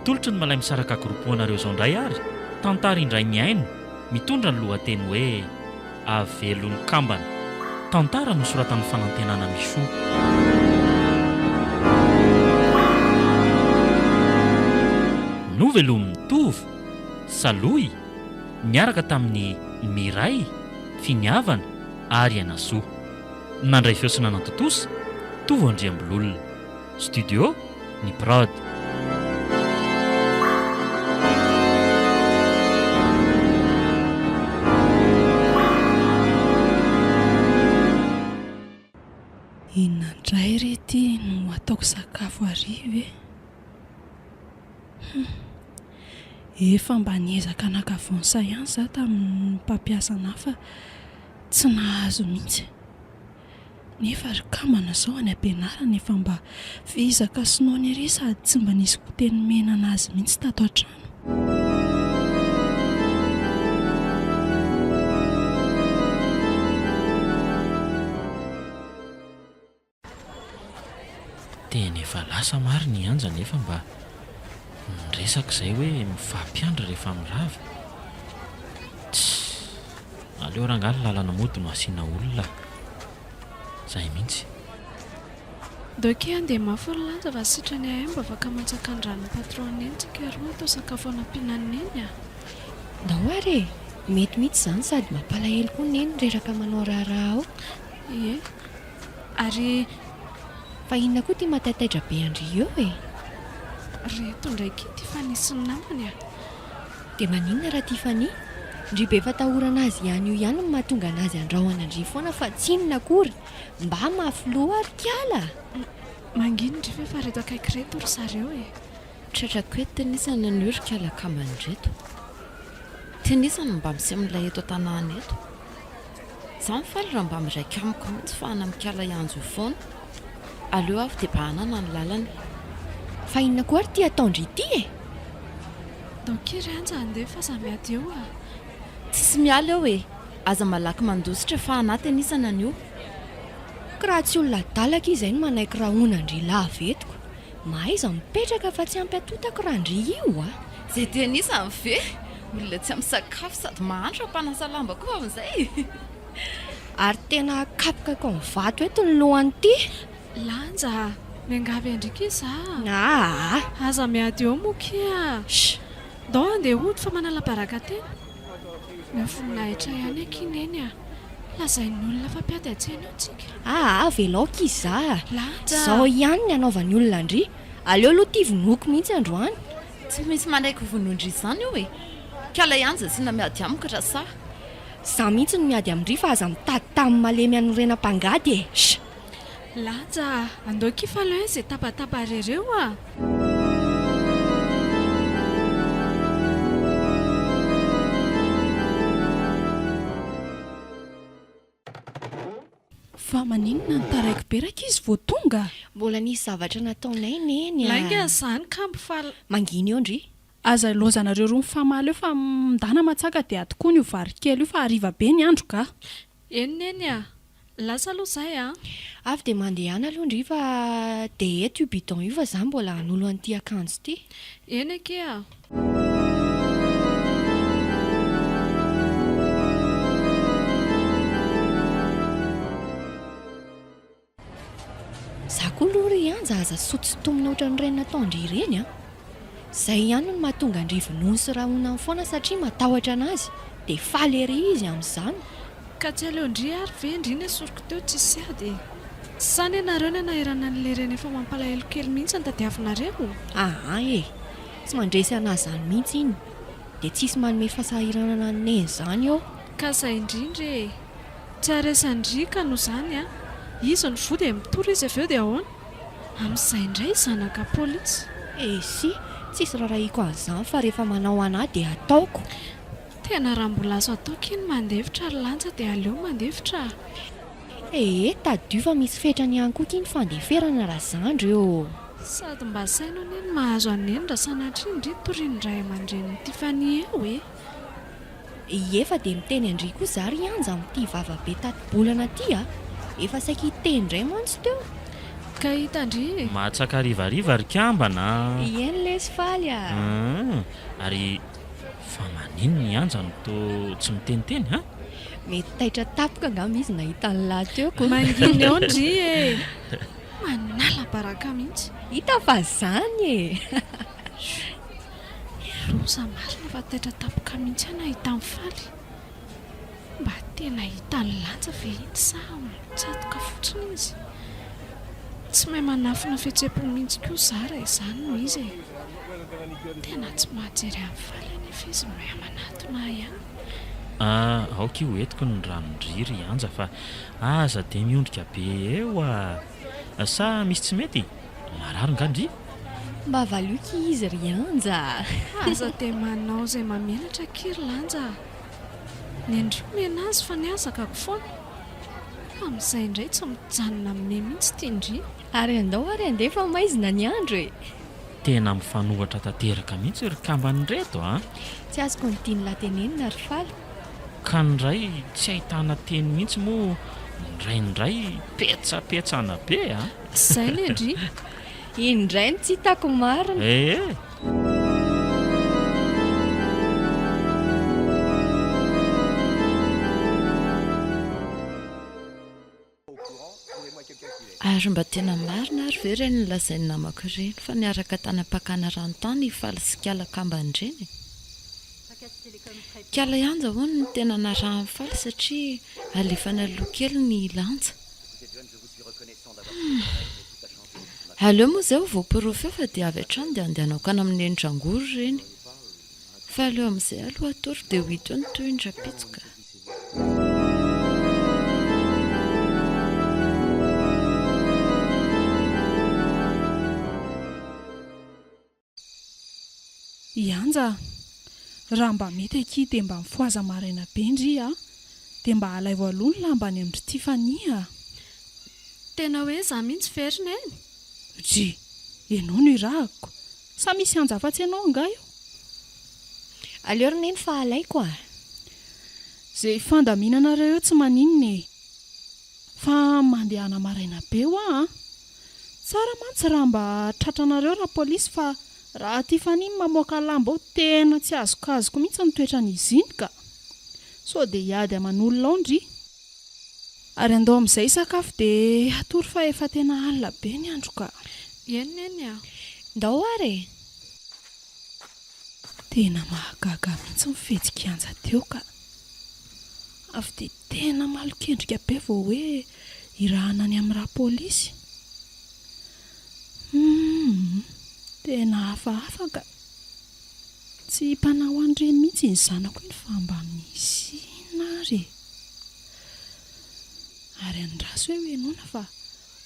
tolotry ny malay misaraka goropoanareo izao indray ary tantara indray miaino mitondra ny lohateny hoe avelon'ny kambana tantara no soratan'ny fanantenana misoa novelo mitovy saloy miaraka tamin'ny miray finiavana ary anasoa nandray feosina nantotosa tovo andriambololona studio ny prod inandray rety no ataoko sakafo arive efa mba niezaka nakavonsa ihany za tamin'ny mpampiasana fa tsy nahazo mihitsy nefa ry kamana zao any ampianarana efa mba fizaka sinoany ery sady tsy mba nisy koteny menana azy mihitsy tato an-trano teny efa lasa mary ny anja nefa mba miresaka izay hoe mifampiandra rehefa mirava aleo rangaly lalana mody no asiana olona izay mihitsy doke andeha mafy lanja fa sitrany ahay mba afaka mantsakandran'ny patron eny tsika roa atao sakafo anam-pinanina eny a dahoary mety mihitsy izany sady mampalahelo koa neny reraka manao raharah ao ie ary fa inona koa tia matataitra be andry eo e reto ndraiky ty fa nisy ny namany a dia maninona raha tia fani ndry be fatahorana azy ihany io ihany no mahatonga anazy andrahoana andry foana fa tsinona akory mba mafyloha ary kiala mangino ndry fa reto akaiky reto ry zareo e tratrako hoe tenisana ny ry kiala kamany reto tenisana mba misy amin'ilay eto an-tanàna eto za mifaly raha mba miraika amiko mihitsy fa ana mikiala ianjo foana aleo avy dia bahanana ny lalany fa inona koa ary tia ataondry ity e doke ry anja andeha fa za miady eo a tsisy miala eo e aza malaky mandositra fa anatenisana an'io ka raha tsy olona dalaka izay no manaiky raha onandry lavetiko mahaiza mipetraka fa tsy ampy atotako raha ndry io a izay tenisany ve olona tsy amisakafo sady mahandro ampanasa lamba koa amin'izay ary tena kapokako ny vato eto ny lohany ity lanja miangavy andrika iza aza miady eo mokia dao andeha hody fa manala-baraka tena miafonahitra ihany akiny eny a lazain'olona fa mpiady atsena eo tsika veloka iza lanja zao ihany ny anaovan'ny olona andry aleo aloha tia vonoko mihitsy androany tsy misy manaiky vonondry izany io e kiala ihany za sina miady amiko raha sa za mihitsy no miady amindry fa aza mitady tamin'ny malemy anorenam-pangady e lanja andao kifalo izay tapatapa rereo a fa maninona ny taraiky beraka izy vo tonga mbola nisy zavatra nataonay neny lainga izany kambo fa manginy eo ndry aza lozanareo roa mifamaly eo fa mindana matsaka dia atokoa ny io varikely io fa ariva be ny andro ka enoneny a lasa aloha izay a avy dia mandehana aloha ndry fa dia eto io bidon io fa za mbola hanolo an'ity akanjo ity eny ake a za koa aloha ry anja aza sotosotomina ohatra ny reny nataondry ireny a izay ihany no mahatonga andry vonoiny sy raha onany foana satria matahotra anazy dia faly ery izy amin'izany ka tsy aleo ndry ary ve ndry ny asoroko teo tsisy ady sany ianareo ny anahirana n'le reny efa mampalahelo kely mihitsy ny tadiavinareo tsy mandresy anazy izany mihitsy iny dia tsisy manome fahasahiranana neny izany eo ka izay indrindra e tsy aresandrika no izany a izy ny vo dia mitory izy avy eo dia ahoana amin'izay indray zanaka polisy si tsisy raharahiako an'izany fa rehefa manao anahy dia ataoko tena raha mbola azo ataoko iny mandevitra ry lanja dia aleo mandevitra tadio fa misy fetrany ihany koa iny fandeferana raha zandro eo sady mba saino neny mahazo aneny raha sanatria indry toriany ray aman-dreny Tiffany eo efa dia miteny andry koa za ry anja amin'ity vavabe tato-bolana ty efa saika hiteny indray mantsy teo ka hitandry mahatsaka rivariva ry kambana eny lesy faly ary fa manino ny anjany to tsy miteniteny ha mety taitra tapoka angamba izy nahita ny lahy teoko manginy eo ndry manala baraka mihitsy hita fa zany rosa marina fa taitra tapoka mihitsy ana hitan'ny faly mba tena hitany lanja ve iny sa tsatoka fotsiny izy tsy mahay manafina fihetseham-po mihitsy koa zara izany no izy tena tsy mahajery amin'ny faly anefa izy mahay manatona ihany aoka io entiko ny ranondriry anja fa aza dia miondrika be eo sa misy tsy mety marary ngandry mba valioka izy ry anja aza dia manao izay mamenatra kiry lanja ny andromena azy fa ny azakako foana amin'izay indray tsy mijanona aminay mihitsy tiandry ary andao ary andefa maizina ny andro tena mifanohatra tanteraka mihitsy ry kambany reto tsy azoko ny tiany latenenina ry faly ka nyray tsy ahitana teny mihitsy moa ndraindray petsapetsana be izay ny andry indray ny tsy hitako marina ary mba tena marina ary ve reny ny lazainy namako ireny fa niaraka tany ampakana ranontany faly sy kiala kambany ireny kiala ihanja hono ny tena narahan'ny faly satria alefana loha kely ny lanja aleo moa izay ho voaporofo eo fa dia avy hatrany dia andehanao-kana amin'ny endrangory ireny fa aleo amin'izay aloha atory dia ho hito ny toy indra-pitsoka ianja raha mba mety aky dia mba mifoaza maraina be ndry dia mba halay voaloha ny lambany amin'ry Tifania tena hoe za mihitsy verina eny dry ianao no irahako sa misy anja afa-tsy ianao anga io aleo roneny fa alaiko izay fandaminanareo tsy maninona fa mandehana maraina be ho tsara mantsy raha mba tratranareo raha polisy fa raha Tifania mamoaka lamba ao tena tsy azokazoko mihitsy nitoetra n'izy iny ka so dia hiady aman'olona ao ndry ary andao amin'izay sakafo dia atory fa efa tena alina be ny andro ka enony ndao ary tena mahagaga mihitsy mifetsika anja teo ka avy dia tena malokendrika be vao hoe irahana any amin'ny raha polisy tena hafahafa tsy mpanao an'ireny mihitsy ny zanako iny fa mba misina ary andraso hoe hoenona fa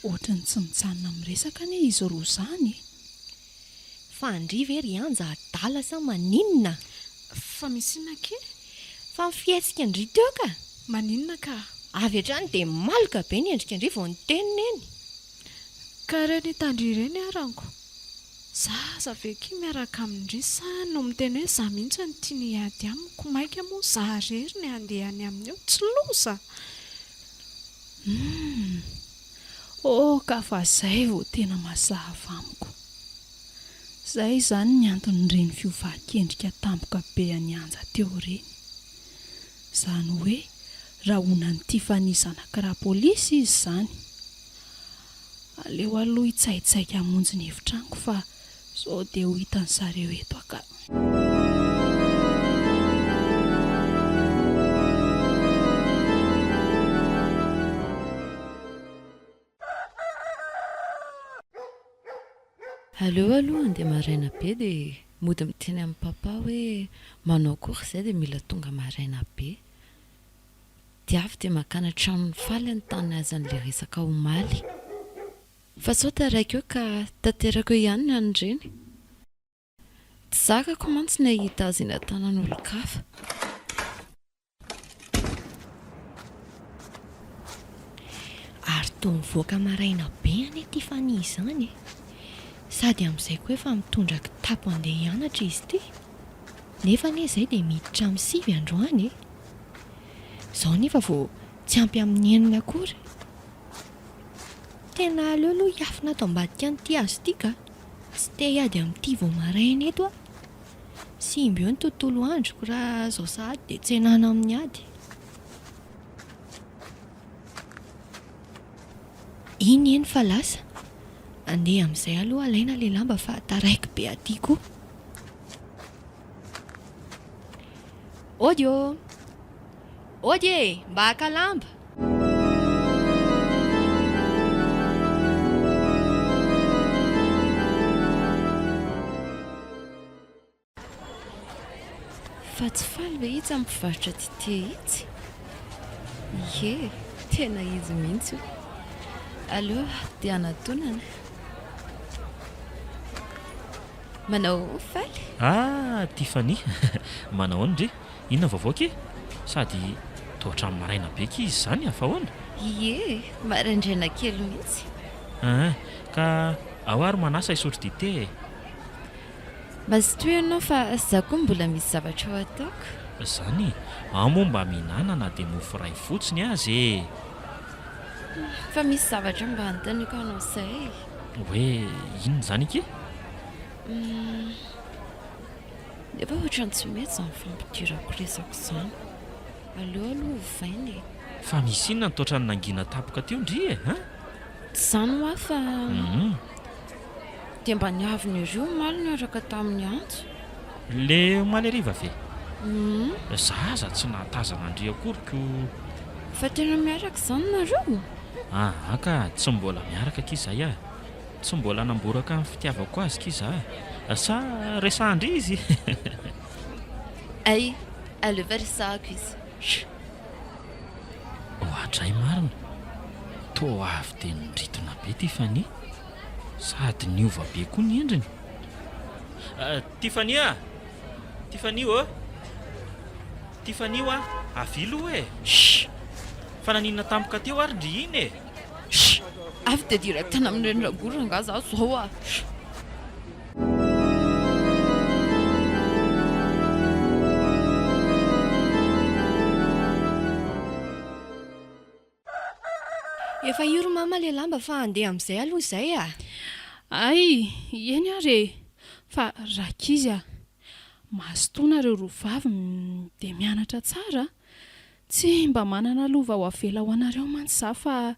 ohatrany tsy mijanona miresaka anie izy roa zany fa andry ve ry anja adala sa maninona fa misina ke fa mifihetsika andry teo ka maninona ka avy hatrany dia maloka be ny endrika andry vao ny tenina eny ka ireny hitandry ireny aranko zaza veki miaraka amindry sa no miteny hoe za mihitsy ny tiany hiady amiko maika moa za rery ny andehany aminy eo tsy losa ka fa zay vao tena mazava amiko zay zany ny anton'ireny fiovahan-kendrika tampoka be any anja teo ireny zany hoe raha honany Tifania zanakiraha polisy izy zany aleo aloha hitsaitsaika hamonjy ny hevitraniko fa sao dia ho hitany zareo eto aka aleo aloha andeha maraina be dia mody miteny amin'ny papa hoe manao kory izay dia mila tonga maraina be dia avy dia makana tranon'ny faly ny tany azan'ilay resaka omaly fa sao taraiko eo ka tanterako eo ihany ny an'ireny tsy zakako mantsy ny ahita azy eny an-tanan'olon-kafa ary toa mivoaka maraina be any Tifania izany sady amin'izay koa efa mitondra kitapo andeha hianatra izy ity nefa ne izay dia miditra amin'ny 9 androany izao nefa vao tsy ampy amin'ny enina akory tena aleo aloha hiafina ato ambadika an'ity azo ity ka tsy te hiady amin'ity vao maraina eto a. Simba eo ny tontolo androko raha zao sahady dia tsy henana amin'ny ady. Iny eny fa lasa. Andeha amin'izay aloha alaina ilay lamba fa taraiky be aty koa. Odio! Odie! Mba haka lamba! Fa tsy faly ve itsy amin'ny mpivarotra dite itsy? Ie, tena izy mihitsy io. Aleo dia anatonana. Manao faly? Tiffany manao any ndre inona vaovao ke sady toatra amin'ny maraina be izy izany afahoana. Ie, maraindraina kely mihitsy. Ka ahoary manasa isotro dite. Mba sy toy ianao fa za koa mbola misy zavatra ho ataoko. Zany amo mba mihinana na dia mofo ray fotsiny azy Fa misy zavatra mba anontaniako anao izay. hoe inona zany ke? Efa ohatrany tsy mety izany fampidirako resako izany. Aleo aloha ovainy. Fa misy inona ny toatra ny nangina tapoka teo ndry Tsy izany hoa fa dia mba niaviny ireo maly niaraka tamin'ny antso. le omaly ariva ve? Zaza tsy nahatazana andry akoriko. Fa tena miaraka izany nareo? Ka tsy mbola miaraka kizay tsy mbola namboraka amin'ny fitiavako azy kiza sa resandry izy. Ay, aleo fa resahako izy. Ohatray marina toa avy dia nidritona be Tiffany sady niova be koa ny endriny. Tiffany Tiffany Tiffany avilo fa naninona tampoka teo ary ndry iny Avy dia direct ana amin'ny reniragorona nga zaho zao Efa iro mama le lamba fa andeha amin'izay aloha izay Ay, eny are fa rakizy masotonareo rovavy dia mianatra tsara. Tsy mba manana lova ho avela ho anareo mantsy za fa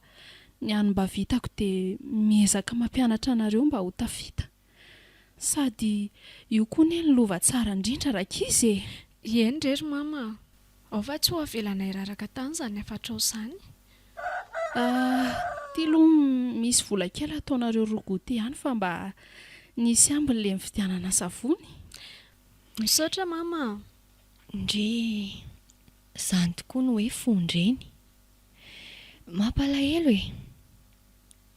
ny any mba vitako dia miezaka mampianatra anareo mba ho tafita. Sady io koa ny lova tsara indrindra rakizy. Eny rery mama, ao fa tsy ho avelana iraraka tany izany afatrao izany. Ty aloha misy vola kely ataonareo rogoty ihany fa mba nisy ambin'le mividianana savony. Misaotra mama. Ndre izany tokoa no hoe fondreny. Mampalahelo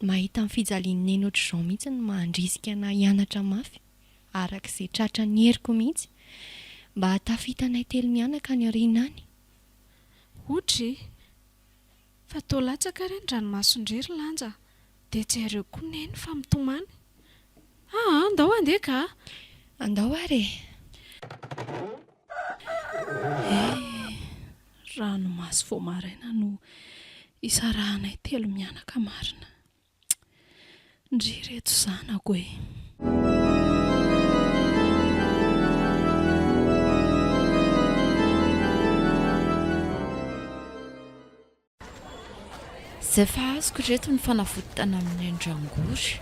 mahita amin'ny fijalian'ny neny ohatr'izao mihitsy ny mandrisika na hianatra mafy arak'izay tratra ny heriko mihitsy mba hatafitanay telo mianaka ny ariana any. Otry, fa toa latsaka ireny ranomasondrery lanja dia tsy hareo koa neny fa mitomany. Andao andeha ka? Andao ary. Ranomasy vao maraina no isarahanay telo mianaka marina. Ndry reto zanako Izay fa azoko reto ny fanafotana amin'ny andrangory.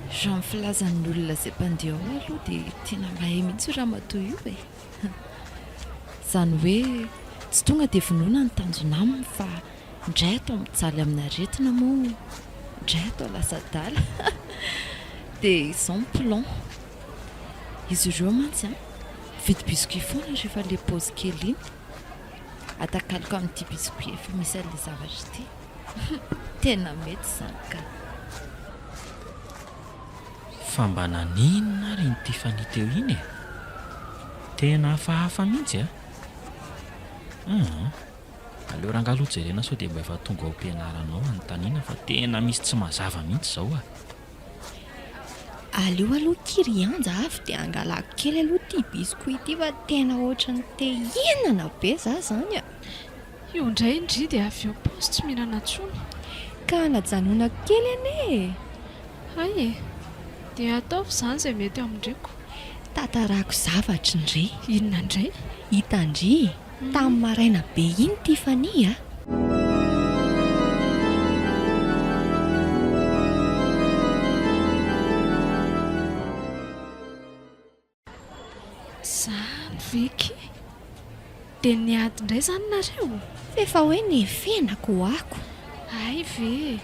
Raha ny filazan'ny olona izay mpandeha ao aloha dia tena mahay mihitsy raha matoa io Izany hoe tsy tonga dia vonoina ny tanjona aminy fa indray atao mijaly amin'ny aretina moa indray atao lasa dala. Dia izao ny plan. Izy ireo mantsy vidy biscuit foana rehefa le paozy kely iny. Atakaliko amin'ity biscuit efa misy an'ilay zavatra ity. Tena mety izany ka. Fa mba naninona ary ny Tiffany teo iny tena hafahafa mihitsy aleo rangalo jerena sao dia mba efa tonga ao am-pianaranao anontaniana fa tena misy tsy mazava mihitsy izao Aleo aloha kirianja avy dia angalako kely aloha ty biscuit ity fa tena ohatrany te hihinana be za zany Io indray indry dia avy eo paosy tsy mihinana intsony. ka najanonako kely ane. Hay e, dia ataovy izany izay mety amindreko. Tantarako zavatra indray. Inona indray? Hitandry tamin'ny maraina be iny Tiffany a. Zany veky. Dia niady indray izany nareo? Efa hoe nefenako ako. Ay ve,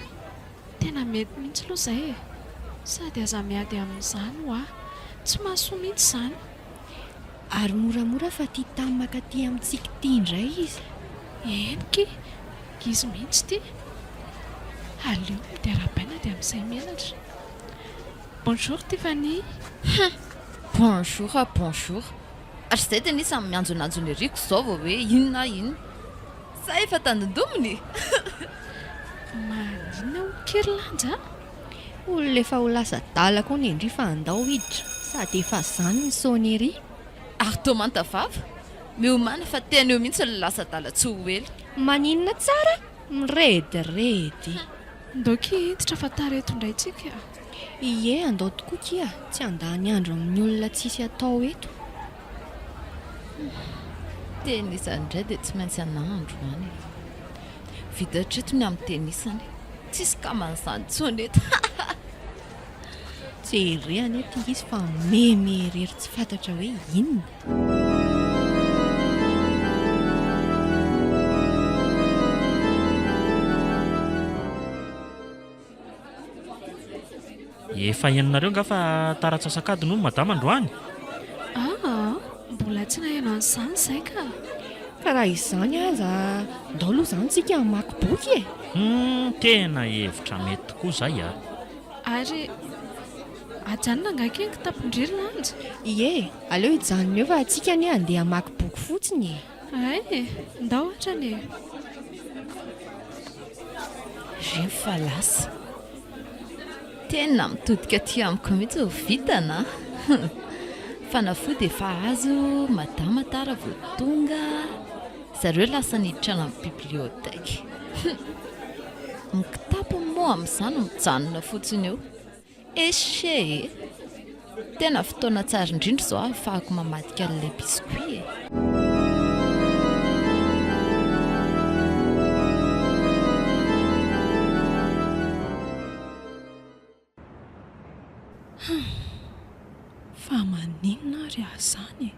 tena mety mihitsy aloha izay e. Sady aza miady amin'izany ho aho, tsy mahasoa mihitsy izany. Ary moramora fa tia tamin'ny makaty amintsika ity indray izy. Eniky, izy mihitsy ty. Aleo midiara-baina dia amin'izay menatra. Bonjour Tiffany. Bonjour, bonjour. Ary izay dia nisany mianjonanjony eriko izao vao hoe inona inona. Sa efa tandondominy? Maninona ho kely lanja? Olona efa ho lasa dala koa ny endry fa andao hiditra. Sady efa zany ny sonnery. Ary tao manta vava. Miomana fa tena eo mihitsy ny lasa dala tsy ho ela. Maninona tsara? Mirediredy. Ndoky hiditra fa tareto indray tsika. Ie, andao tokoa kia. Tsy andany andro amin'ny olona tsisy atao eto. Tenisany indray dia tsy maintsy anandro any. Vita hatreto ny amin'ny tenisany. Tsisy kaman'izany tsony eto. Jereny ety izy fa memerery tsy fantatra hoe inona. Efa henonareo nga fa taratsasakady no madama androany. Mbola tsy naheno an'izany izay ka. Ka raha izany aza ndao aloha izany tsika mamaky boky e. Tena hevitra mety tokoa izay a. Ary ajanona angake ny kitapon-driry lanja. Ie, aleo hijanona eo fa tsika anie andeha hamaky boky fotsiny e. Ay, ndao ohatrany e. Rehefa lasa. Tena mitodika aty amiko mihitsy ho vitana. Fanafody efa azo, madama tara vao tonga. Zareo lasa niditra any amin'ny biblioteka. Ny kitapo moa amin'izany mijanona fotsiny eo. Eche e. Tena fotoana tsara indrindra izao ahafahako mamadika an'ilay biscuit e. Fa maninona ary aho izany?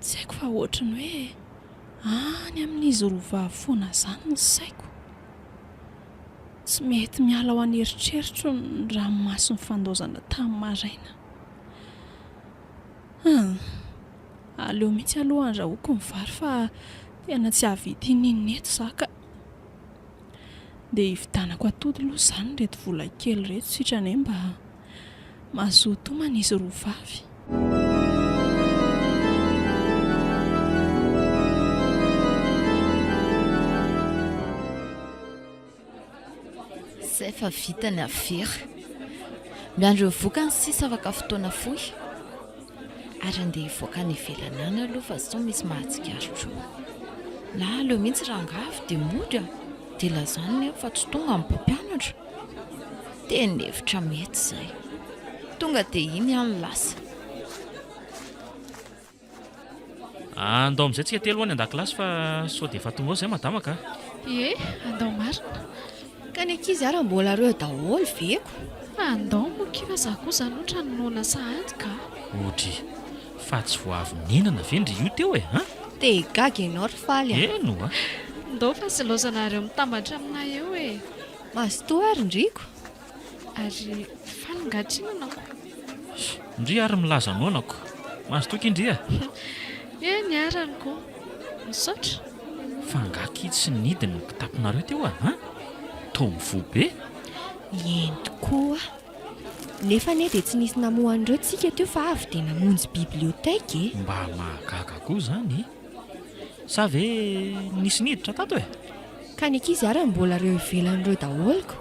Tsy haiko fa ohatrany hoe any amin'izy rova foana izany ny saiko. Tsy mety miala ho an'eritreritro ny ranomasy ny fandaozana tamin'ny maraina. Aleo mihitsy aloha andrahoako ny vary fa tena tsy hahavita inona eto zaka. Dia hividanako atody aloha izany reto vola kely reto sitrany hoe mba mazoto homana izy roa vavy. Izay fa vita ny avery. Miandro mivoaka ny sisa afaka fotoana fohy. Ary andeha hivoaka ny ivelany any aloha fa sao misy mahatsikaritra. Na aleo mihitsy rangavy dia mody dia lazany fa tsy tonga amin'ny mpampianatra. Tena hevitra mety izay. Tonga dia iny any lasa. Andao amin'izay tsika telo ho any an-dakilasy fa sao dia efa tonga ao izay madama ka. Ie, andao marina. Ka ny ankizy ary mbola reo daholo veko. Andao moa kiva za kosa noatra ny nona sahady ka. Ohatra fa tsy voavy nenana vendry io teo e. Dia gaga ianao ry faly a. Eno a. Ndao fa silozanareo mitambatra aminay eo e. Mazotoa ary ndriko. Ary fanongatrinanako. Ndry ary milaza nonako. Mazotoka indria. Ny araniko. Misaotra. Fangaky tsy nidiny ny kitaponareo teo a. Tombo be. Eny tokoa. Nefa ne dia tsy nisy namohan'ireo tsika teo fa avy dia namonjy biblioteka e. Mba mahagaga koa izany. Sa ve nisy niditra tato e? Ka ny ankizy ary mbola reo ivelan'ireo daholoko.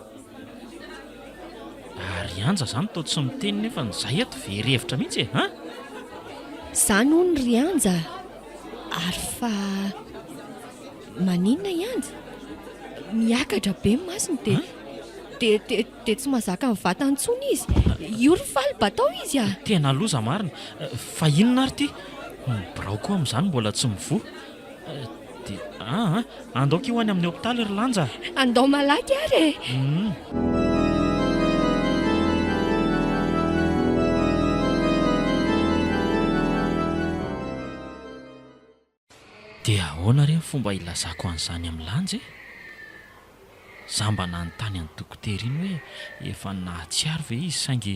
Ary anja izany tao tsy miteny nefa izay eto very hevitra mihitsy e. Izany hono ry anja. Ary fa maninona ihanja? miakatra be ny masiny dia tsy mahazaka ny vatantsony izy. Io ry faly batao izy a. Tena loza marina. Fa inona ary ty? Birao koa amin'izany mbola tsy mivoa. Dia andaoka io any amin'ny hopitaly ry lanja. Andao malaky ary e. Dia ahoana re ny fomba ilazako an'izany amin'ny lanja e? Za mba nanontany any dokotera iny hoe efa nahatsiaro ve izy saingy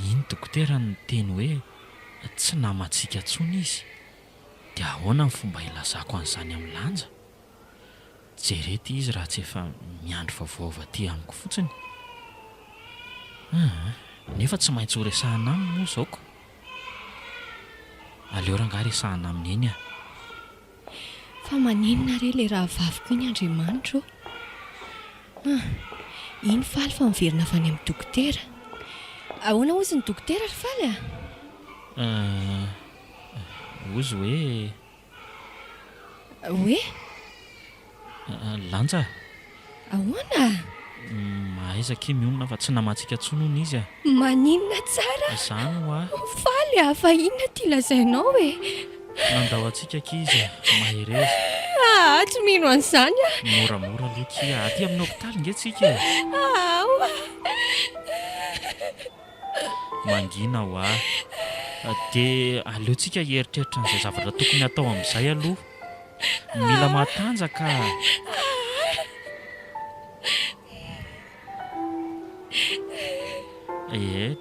iny dokotera ny teny hoe tsy namatsika intsony izy. Dia ahoana ny fomba ilazako an'izany amin'ny lanja? Jerety izy raha tsy efa miandry vaovao aty amiko fotsiny. Nefa tsy maintsy ho resahana aminy moa zaoko. Aleo rangaha resahana aminy eny a. Fa maninona re ilay raha vaviko iny Andriamanitra ô. Iny faly fa miverina avy any amin'ny dokotera. Ahoana ozy ny dokotera ry faly a? Ozy hoe Hoe? lanja. Ahoana? Mahaizaka mionona fa tsy namatsika intsony hono izy a. Maninona tsara? Izany ho a. Faly a, fa inona ty lazainao e? Nandao antsika kizy a, mahery. Tsy mino an'izany a. Moramora aloky aty amin'ny hopitaly nge tsika e. Mangina ho a. Dia aleontsika hieritreritra an'izay zavatra tokony atao amin'izay aloha. Mila matanjaka.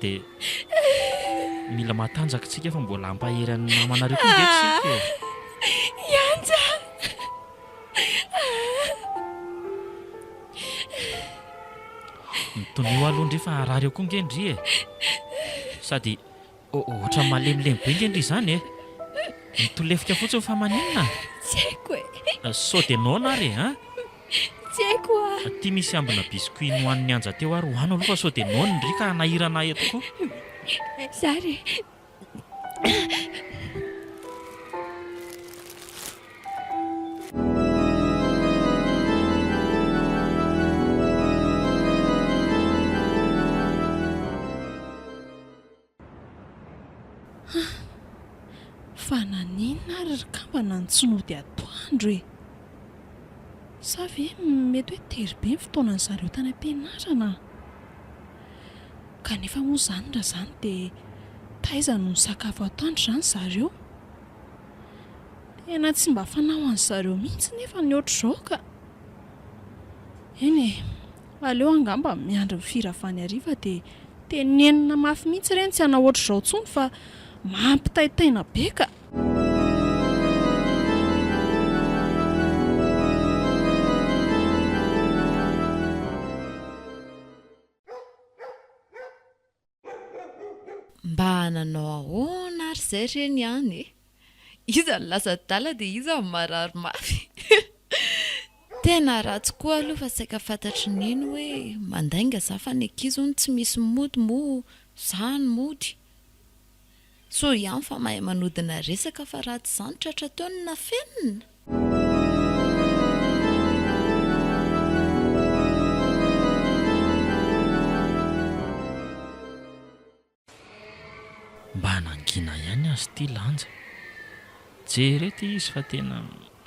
Dia mila matanjaka tsika fa mbola hampahery an'ny namanareo koa nge tsika e. Ianja. Nytonio aloha ndry fa arareo koa ngendry e. Sady ohatra malemilemy be ngendry izany e. Mitolefika fotsiny fa maninona? Tsy haiko e. Sao dia naona ary e. Tsy haiko a. Ty misy ambina biscuit nohan'ny anja teo ary hohano aloha fa sao dia naona ndry ka nahirana eto koa. Zary. Fa naninona ary ry kambana ny tsinody atoandro e? Sa ve mety hoe tery be ny fotoana ny zareo tany am-pianarana? Kanefa moa izany raha izany dia taiza no misakafo atoandro izany zareo? Tena tsy mba fanao an'ny zareo mihitsy nefa ny ohatr'izao ka. Eny e, aleo angamba miandry ny firavany hariva dia tenenina mafy mihitsy ireny tsy hanao ohatr'izao intsony fa mampitaitaina be ka. Mba hananao ahoana ary izay reny ihany e. Iza ny lasa-dala dia iza ny marary mafy. Tena ratsy koa aloha fa saika fantatry neny hoe mandainga za fa ny ankizy hono tsy misy mody moa za ny mody. So ihany fa mahay manodina resaka fa ratsy izany tratra teo ny nafenina. Mba nangina ihany azy ity lanja. Jerety izy fa tena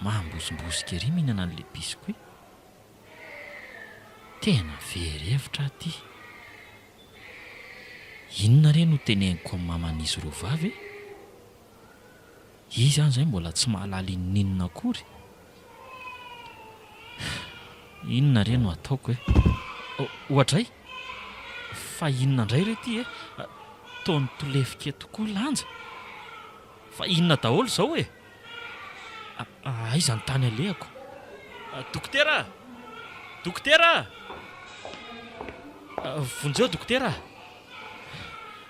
mahambosimbosika ery mihinana an'ilay biscuit. Tena very hevitra aty. Inona re no teneniko amin'ny maman'izy roa vavy e? Izy izany izay mbola tsy mahalala inona akory. Inona re no ataoko e? Ohatray? Fa inona indray re ty e? Taony tolefika tokoa lanja. Fa inona daholo izao e? Aiza ny tany alehako? Dokotera! Dokotera! Vonjeo dokotera!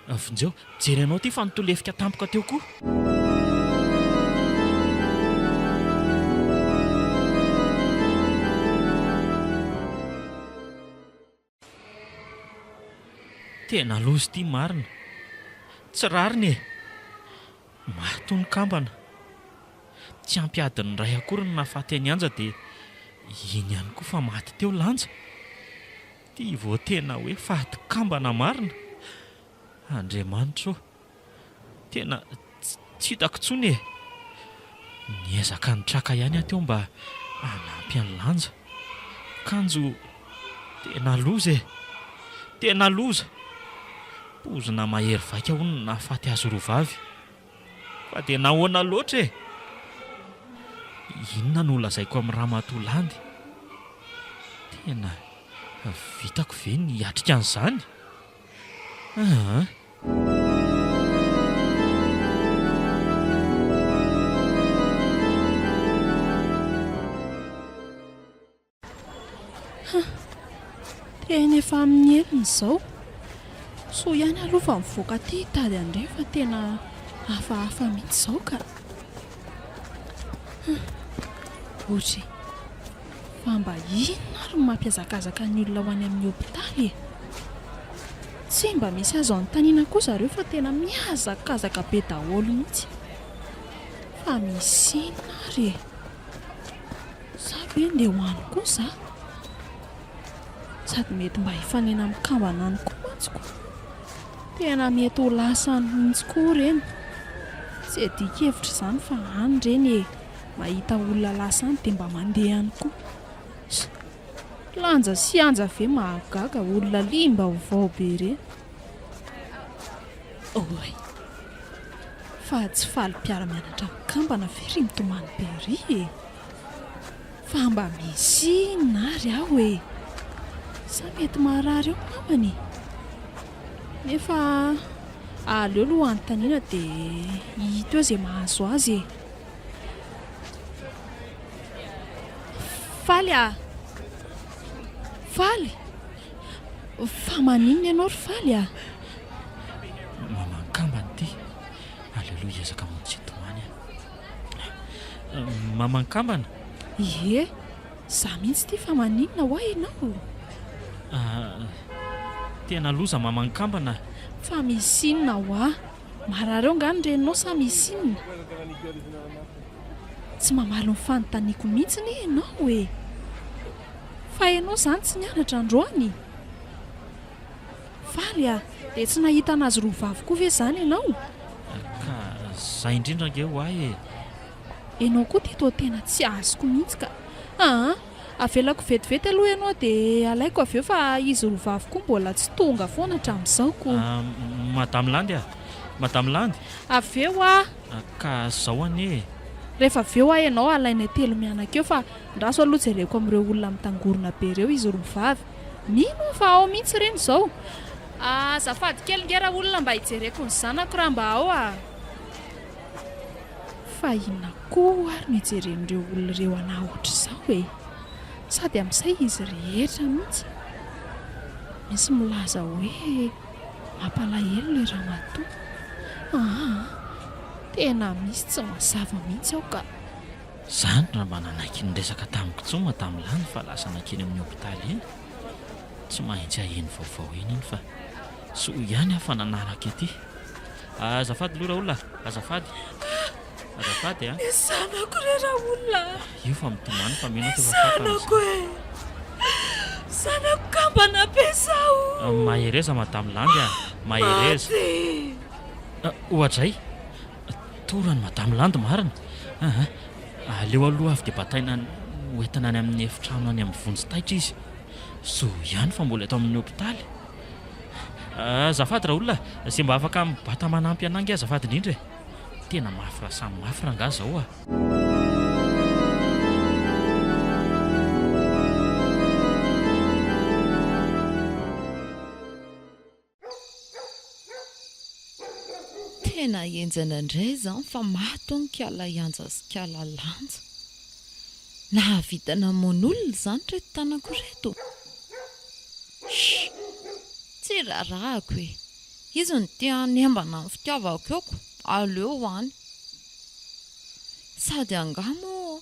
Vonjeo, jerenao ty fa nitolefika tampoka teo koa. Tena lozy ty marina. Tsy rariny e. Maty ny kambana. Tsy ampiadiny ray akory ny nahafaty any anja dia iny ihany koa fa maty teo lanja. Ty vo tena hoe fahatikambana marina. Andriamanitra ô, tena tsy hitako intsony e. Niezaka nitraka ihany aho teo mba hanampy any lanja. Kanjo tena loza e, tena loza. Pozina mahery vaika hono na nahafaty azy roa vavy. Fa dia nahoana loatra e. Inona no lazaiko amin'ny Ramatolandy? Tena vitako ve ny hiatrika an'izany? Tena efa amin'ny eliny izao. So ihany aloha fa mivoaka ty hitady andray fa tena hafahafa mihitsy izao ka. Ohatry fa mba inona ary no mampiazakazaka ny olona ho any amin'ny hôpitaly e? Tsy mba misy azo anontaniana koa zareo fa tena mihazakazaka be daholo mihitsy. Fa misy inona ary e? Sa hoe ndeha hoany koa za? Sady mety mba hifanena mikambana any koa mantsiko. Tena mety ho lasany mihitsy koa ireny. Tsy adika hevitra izany fa any ireny e. Mahita olona lasany dia mba mandeha ihany koa. Lanja sy anja ve mahagaga olona limba vaovao be ireny. Oy, fa tsy faly mpiara-mianatra mikambana very mitomany be ry e. Fa mba misy inona ary aho e. Sa mety marary eo namany. Nefa aleo aloha anontaniana dia hita eo izay mahazo azy e. Faly a! Faly! Fa maninona ianao ry faly a? Mamankambana ty. Aleoloha hiezaka montsy tomany a. Mamankambana? Ie, za mihitsy ty fa maninona ho ahy ianao? Tena loza mamankambana. Fa misy inona ho ahy? Marary eo ngany reninao sa misy inona? Tsy mamaly ny fanontaniako mihitsy ny ianao e. Fa ianao izany tsy nianatra androany. Faly a, dia tsy nahita anazy roa vavy koa ve izany ianao? Ka za indrindra nge ho ahy e. Ianao koa ty toa tena tsy azoko mihitsy ka. Avelako vetivety aloha ianao dia alaiko avy eo fa izy roa vavy koa mbola tsy tonga foana hatramin'izao koa. Madame Landy a? Madame Landy? Avy eo a. Ka zao anie. Rehefa avy eo a ianao alaina telo mianakeo fa ndraso aloha jereko amin'ireo olona mitangorona be ireo izy roa vavy. Mino fa ao mihitsy ireny izao. Azafady kely nge raha olona mba hijereko ny zanako raha mba ao a. Fa inona koa ary no hijeren'ireo olona ireo anahy ohatr'izao e. Sady amin'izay izy rehetra mihitsy. Misy milaza hoe mampalahelo ilay ramatoa. Tena misy tsy mazava mihitsy aho ka. Zany raha mba nanaiky ny resaka tamiko intsony Madame Landy fa lasa nakeny amin'ny hôpitaly eny. Tsy maintsy aheny vaovao eny iny fa so ihany aho fa nanaraka ety. Azafady aloha olona, azafady. Azafady a. Zanako re raha olona. Io fa mitomany fa mino fa Zanako e. Zanako kambana be zao. Mahereza Madame Landy a. Mahereza. Ohatra torany Madame Landy marina. Aleo aloha avy dia bataina hoentina any amin'ny efitrano any amin'ny vonjitaitra izy. So ihany fa mbola eto amin'ny hôpitaly. Azafady raha olona, izay mba afaka mibata manampy anangy azafady indrindra. Tena mafy samy mafy raha zao a. Tena enjana indray izany fa mato ny kiala ianja sy kiala lanja. Nahavitana mon'olona izany reto tanako reto. Tsy rarahako e. Izy ny tia niambana ny fitiavako eoko. Aleo hoany. Sady angamo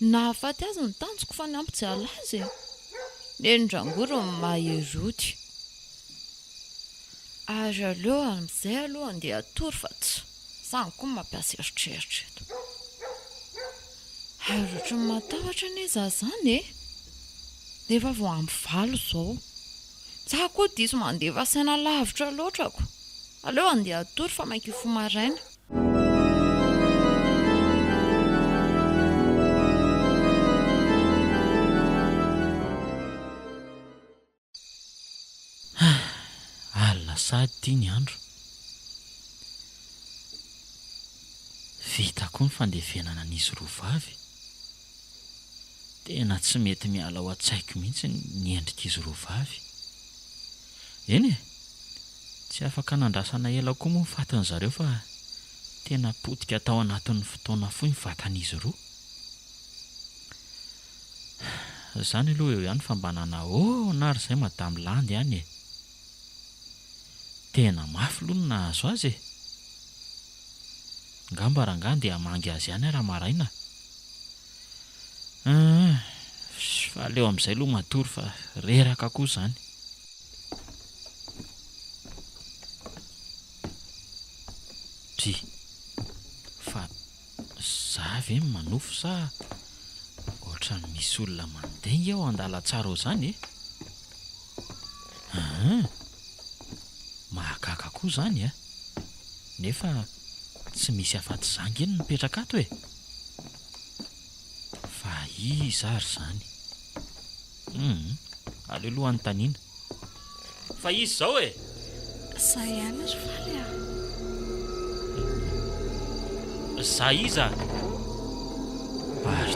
nahafaty azy ny tanjoko fa ny ampijala azy. Nendrangoro mahirody. Ary aleo amin'izay aloha andeha atory fa tsy izany koa mampiasa eritreritra eto. Ary ohatran'ny matahotra anie izaho izany e. Rehefa vao amin'ny valo izao. Za koa diso mandeha vasaina lavitra loatrako. Aleo andeha atory fa maika fo maraina. Alina sady tia ny andro. Vita koa ny fandevenana n'izy roa vavy. Tena tsy mety miala ao an-tsaiko mihitsy ny endrik'izy roa vavy. Eny e, tsy afaka nandrasana ela koa moa fatin zareo fa tena potika tao anatin'ny fotoana fohy ny vatan'izy roa. Izany aloha eo ihany fa mba nanaonary izay madamo Landy ihany e. Tena mafy aloha no nahazo azy e. Ngamba rangaha dia hamangy azy ihany raha maraina. Fa aleo amin'izay aloha matory fa reraka koa izany. Fa za ve manofo sa ohatra ny misy olona mandenga ao an-dalantsara ao izany e? Mahagaga koa izany a. Nefa tsy misy afa-tsy zangy eny mipetraka ato e. Fa iza ary izany? Aleo aloha anontaniana. Fa izy izao e? Za ihany ry faly a. Za iza? Ary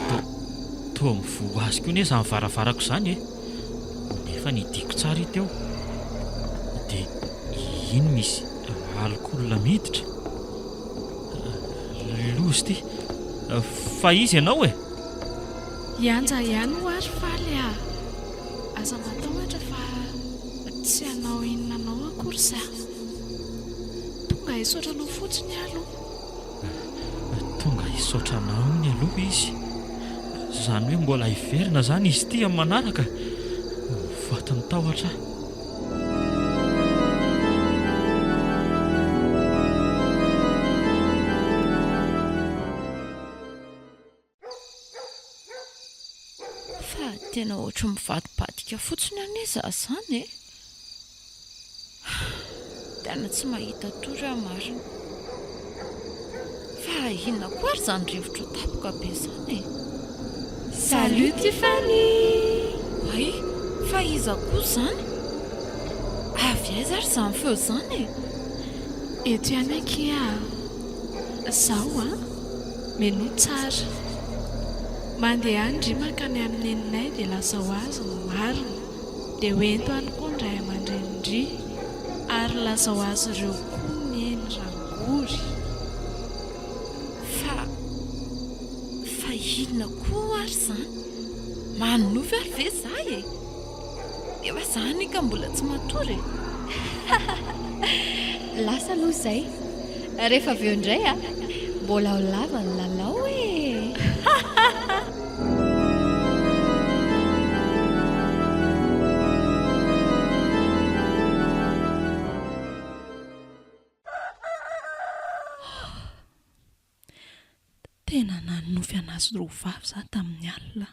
toa mivoa azy koa ne izany varavarako izany e. Nefa nidiko tsara teo. Dia ino misy alikola miditra? Lozy ty. Fa izy ianao e? Ianja ihany ho ary faly a. Aza matahotra fa tsy hanao inona anao akory za. Tonga hisaotra anao fotsiny aloha. Tonga hisaotra anao ny aloha izy. Izany hoe mbola hiverina izany izy ity amin'ny manaraka. Vatany tahotra. Fa tena ohatry mivadibadika fotsiny an'iza izany e. Tena tsy mahita tory aho marina. Fa inona koa ary izany rivotra tapoka be izany e. Salut Tiffany. Ay, fa iza koa izany? Avy aiza ary izany feo izany e? Eto ihany aky a. Zaho a, meno tsara. Mandeha andry mankany amin'ny neninay dia lasa ho azy ny marina. Dia hoento any koa ny ray aman-dreny ary lasa ho azy ireo koa ny eny rangory. Fa inona koa ary izany? Manofy ary ve izaho e? Efa izany ka mbola tsy matory e. Lasa aloha izay. Rehefa avy eo indray a, mbola ho lava ny lalao e. Tena nanofy anazy roa vavy za tamin'ny alina.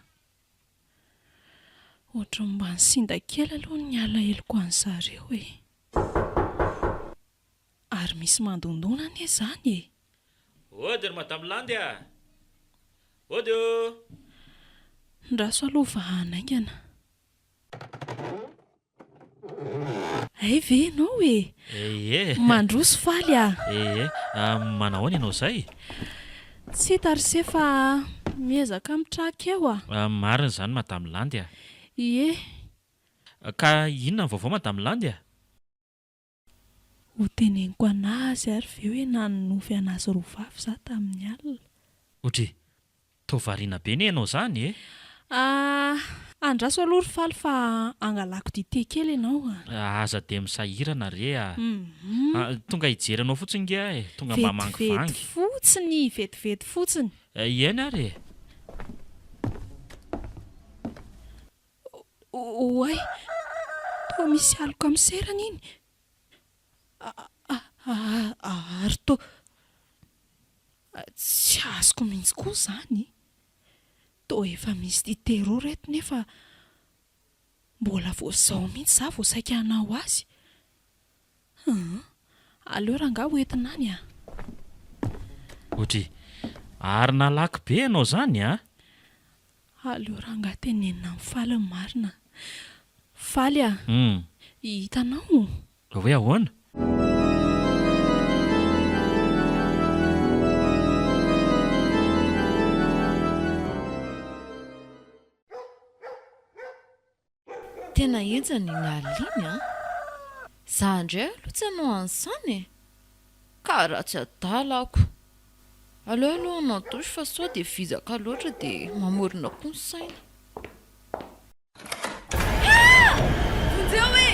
Ohatra mba nisinda kely aloha ny alina heliko an'zareo e. Ary misy mandondona anie izany e. Ody ry madamo Landy a. Ody o. Ndraso aloha va hanaingana. Ay ve ianao e? Mandroso faly a. Manahoana ianao izay? Tsy hita ry se fa miezaka mitraka eo a. Marina izany madamo Landy a. Ie. Ka inona ny vaovao madamo Landy a? Ho teneniko anazy ary ve hoe nanofy anazy roa vavy za tamin'ny alina. Ohatry, toa variana be ne ianao izany e? Andraso aloha ry faly fa angalako dite kely ianao a. Aza dia misahirana re a. Tonga hijeranao fotsiny nge e. Tonga mba mangivangy. Vetivety fotsiny. Iena ary e. Oay, toa misy alika amin'ny serana iny. Ary tsy azoko mihitsy koa izany. Toa efa misy dite roa reto nefa mbola voazao mihitsy za vo saika hanao azy. Aleo raha nga hoentina any a. Otry ary nalaky be ianao zany a? Aleo raha nga tenenina amin'ny faly ny marina. Faly a, hitanao. Hoe ahoana? Tena enjany ny aliny a. Za indray aloha tsy hanao an'izany e. Ka raha tsy adalako. Aleo aloha hanao dosy fa sao dia vizaka loatra dia mamorona koa ny saina. Vonjeo e!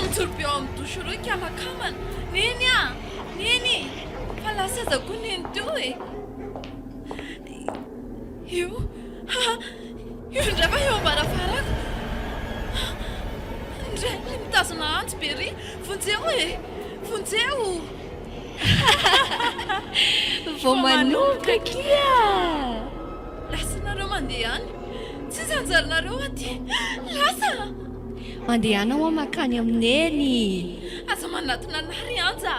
Mitoroby ao amin'ny dosy ireo kamakamana. Neny a! Neny! Fa lasa aza koa neny teo e. Io indray fa eo ambaravarako. Indray ilay mitazona antsy be ry. Vonjeo e! Vonjeo! Vao manomboka kia! Lasa nareo mandeha any. Tsy zanjarinareo aty. Lasa! Mandehanao makany amineny. Aza manatina nary anja.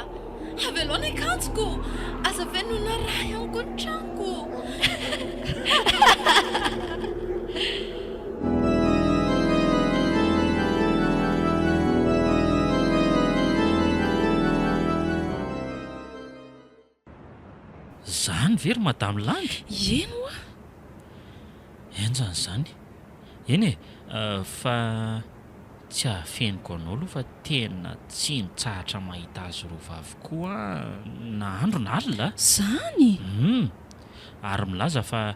Avy aloha ny akanjoko. Aza venona raha ihany koa ny tranoko. Zany very madame Langy? Eno a? Enjany zany. Eny e, fa tsy hafeniko anao aloha fa tena tsy nitsahatra mahita azy roa vavy koa na andro na alina. Zany? Ary milaza fa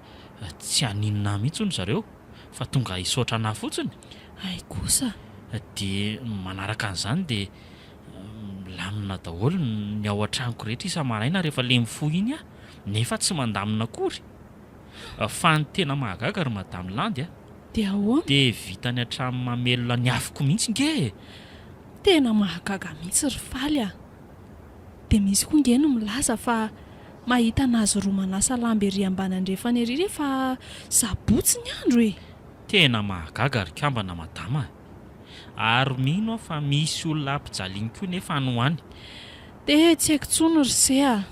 tsy haninona mihitsy hono zareo fa tonga hisaotra anahy fotsiny. Ay kosa. Dia manaraka an'izany dia milamina daholo ny ao an-tranoko rehetra isa-maraina rehefa le mifoha iny a, nefa tsy mandamina akory. Fa ny tena mahagaga ry madame Landy a, Dia ahoana? dia vitany hatramin'ny mamelona ny afoko mihitsy nge. Tena mahagaga mihitsy ry faly a. Dia misy koa nge no milaza fa mahita anazy roa manasa lamba ery ambany andrefana ery rehefa sabotsy ny andro e. Tena mahagaga ry kambana madama. Ary mino aho fa misy olona ampijaliany koa nefa anohany. Dia tsy haiko tsony ry se a.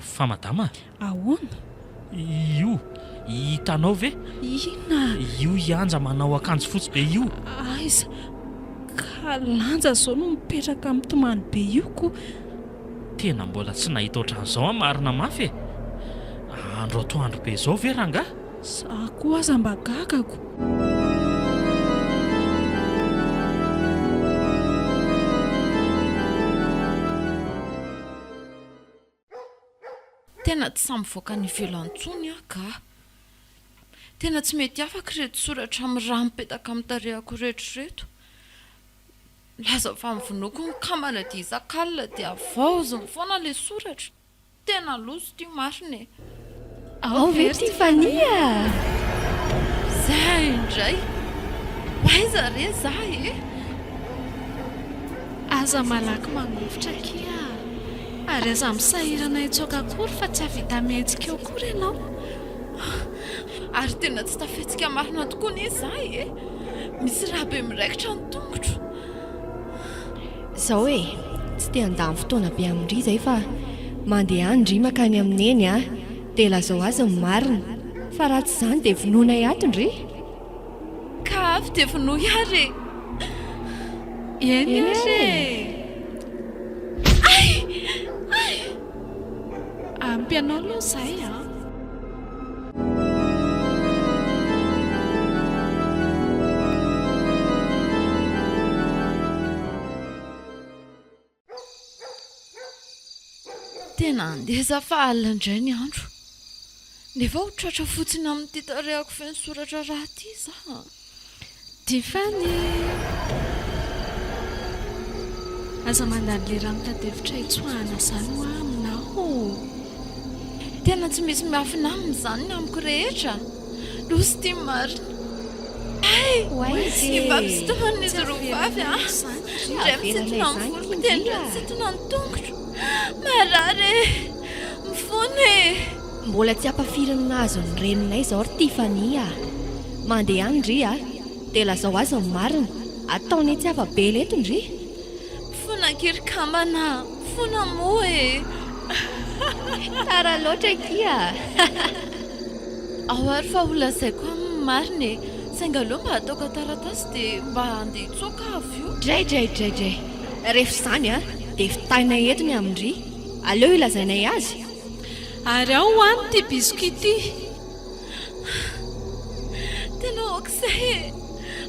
Fa madama, Ahoana? io hitanao ve? Inona? Io ianja manao akanjo fotsy be io. Aiza, ka lanja zao no mipetraka amin'ny tomany be io ko. Tena mbola tsy nahita ohatran'izao marina mafy e. Andro atoandro be zao ve ranga? Za koa aza mba gagako. Tena tsy samyvoaka ny velantsony ka. Tena tsy mety afaka reto soratra amin'ny raha mipetaka amin'ny tarehako rehetrareto. Laza fa mivonoko ny kamana dia izakalina dia vaoziny foana ilay soratra. Tena loso ity marina e. Ao ve Tifania? Zay indray. Aiza re za e? Aza malaky manofotra kia. Ary aza misahirana itsoaka akory fa tsy havita mihetsika eo akory ianao. Ary tena tsy tafetsika marina tokoa ny izahay e. Misy raha be miraikitra ny tongotro. Zao e, tsy te handany fotoana be amin'indry izay fa mandeha any ndry makany amineny a. Dia lazao azy ny marina. Fa raha tsy izany dia vonoina ato ndry. Ka avy dia vonoy ary. Eny ary. Ampy anao aloha izay a. Tena andeza fa alina indray ny andro. Nefa ho tratra fotsiny amin'ity tarehako feno soratra raha ty za. Tiffany. Aza mandany lera mitady-hevitra hitsoahana izany ho aminao. Tena tsy misy miafina aminy izany ny amiko rehetra. Losy ity marina. Ivampisytoman'izy roa vavy a. Indray misintona amin'ny voloko dia indray misintona ny tongotro. Marary e. Mifony e. Mbola tsy ampafirina azo ny reninay izao ry Tifania. mandeha any ndry a dia lazao azy ny marina ataony tsy hafa be leto ndry fona kirikambana fona moa e tara loatra kia ao ary fa olazaiko amin'ny marina e sainga aloha mba ataoko taratasy dia mba andeha tsoka avy io dray rehefa izany a dia fitaina entony amindry aleo ilazainay azy ary ao hoany ty biscuit ty tena okizay e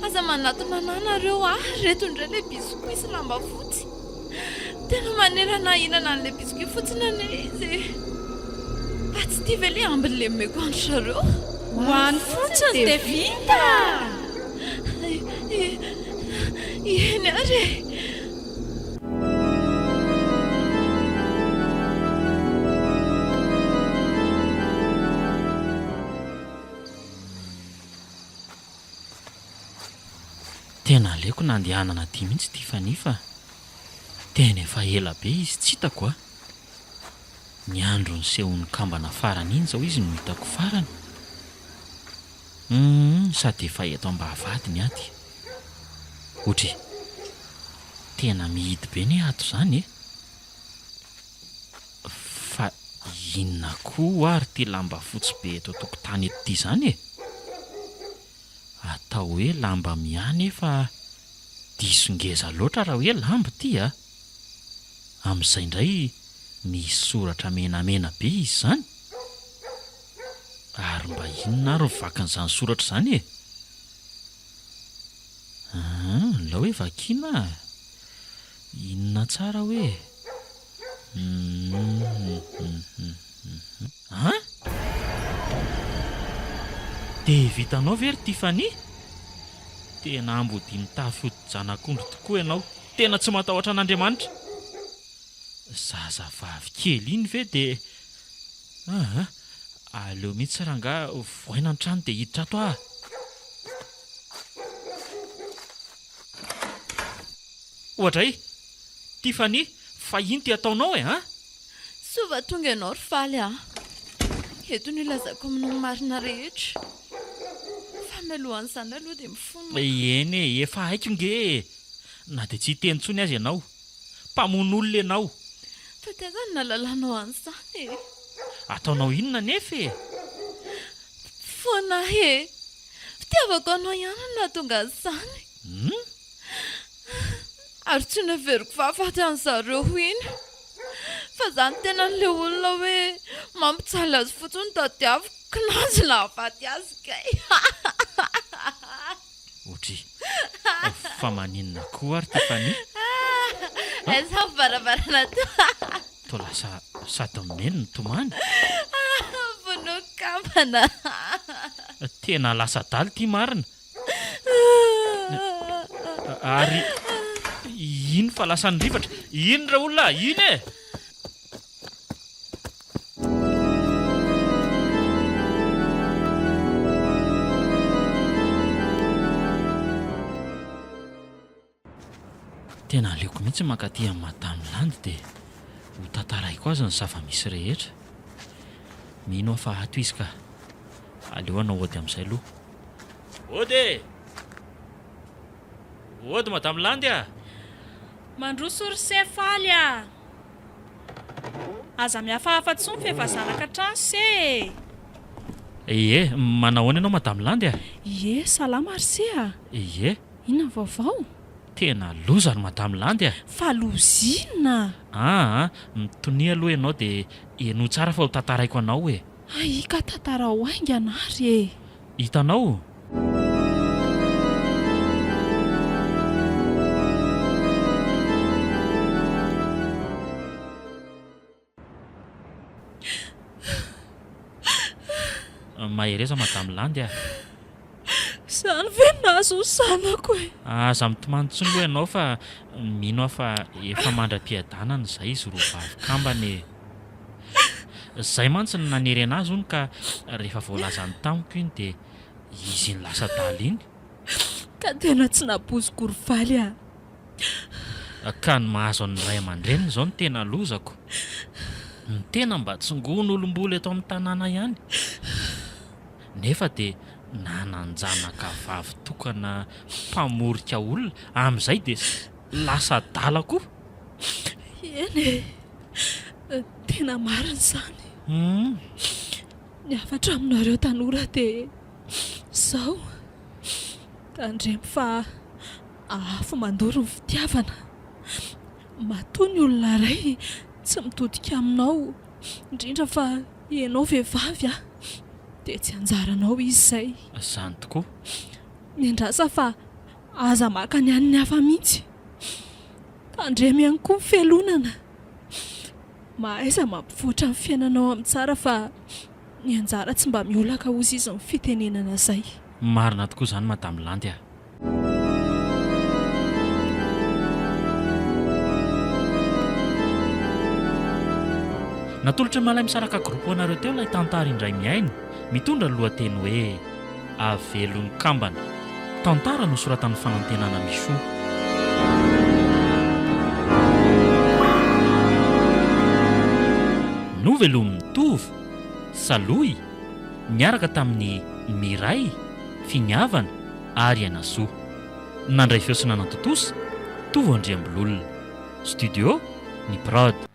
aza manato mananareo reto indray le biscuit sy lamba fotsy tena manerana hinana an'le biscuit fotsiny ane izy fa tsy tia ve le ambin'le meko andro zareo hoany fotsiny dia vita eny ary tena aleoko nandehanana ty mihitsy ty fanifa tena efa ela be izy tsy hitako a ny andro ny sehon'ny kambana farany iny zao izy no hitako farany sady efa eto ambavady ny aty ohatra tena mihidy be ny ato zany e fa inona koa ary ty lamba fotsy be eto tokotany eto ty zany e atao hoe lamba miany efa disongeza loatra raha hoe lamba ty a amin'izay indray misy soratra menamena be izy zany ary mba inona ary mivakan'izany soratra zany e la hoe vakina inona tsara hoe dia vitanao very Tiffany tena ambodiny tafody janak'ondro tokoa ianao tena tsy matahotra an'Andriamanitra zazavavy kely iny ve dia aleo mihitsy rangahy voaina ny trano dia hiditra ato ah ohatra Tiffany fa ino ty ataonao e sova tonga ianao ry faly eto ny ilazako amin'ny marina rehetra fa mialohan'izany aloha dia mifona eny e efa haiko nge na dia tsy hiteny ntsony azy ianao mpamono olona ianao fa tia zany nalalànao an'izany e ataonao inona nefa e foana e fitiavako anao ihany na tonga an'izany ary tsy naveriko fahafaty an'zareo iny fa zany tena n'le olona hoe mampijaly azy fotsiny tadiaviko nazy nahafaty azy kay ohatra fa maninona koa ary Tiffany aiza barabarana to lasa sady meno ny tomany vonokambana tena lasa daly ty marina ary ino fa lasa nyrivatra ino ra olona ino e tena aleoko mihitsy mankaty amin'ny madamy landy dia ho tantaraiko azy ny zava-misy rehetra mino fa ato izy ka aleo anao ody amin'izay aloha ody madamy landy mandroso ry sefaly aza mihafahafa tsoa ny fefa zanaka trano se ie manahoana ianao madamy landy ie salama ry se ie inona vaovao tena loza ry madamy landy fa lozinona mitony aloha ianao dia eno tsara fa ho tantaraiko anao e aika tantara ho aingana ary e hitanao mahereza madamy landy zany ve nazo ny zanako e aza mitomany aloha ianao fa mino fa efa mandra-piadanana izay izy roa vavikambany zay mantsy ny nanery anazy ony ka rehefa voalazany tamiko iny dia izy ny lasa daly iny ka tena tsy naboziko ry valy ka ny mahazo ny ray aman-dreniny izao ny tena lozako ny tena mba tsongon'olom-bola eto amin'ny tanàna ihany nefa dia nananjanaka vavy tokana mpamorika olona amin'izay dia lasa dala koa. Eny tena marina izany. Ny afatra aminareo tanora dia izao tandremo fa afo mandoro ny fitiavana. Matoa ny olona iray tsy mitodika aminao, indrindra fa ianao vehivavy dia tsy anjaranao izy izay. Izany tokoa. Miandrasa fa aza maka ny an'ny hafa mihitsy. Tandremo ihany koa ny fialonana. Mahaiza mampivoatra ny fiainanao amin'ny tsara fa ny anjara tsy mba miolaka ozy izy ny fitenenana izay. Marina tokoa izany Madame Landy. Natolotra malay misaraka groupe anareo teo ilay tantara indray miaina mitondra ny lohateny hoe Avelon'ny kambana. Tantara nosoratan'ny fanantenana Misoa. Novelomy mitovy Saloy niaraka tamin'ny Miray, Finiavana ary Anasoa. Nandray feosina nantotosa Tovo Andriambololona. Studio ny Prod.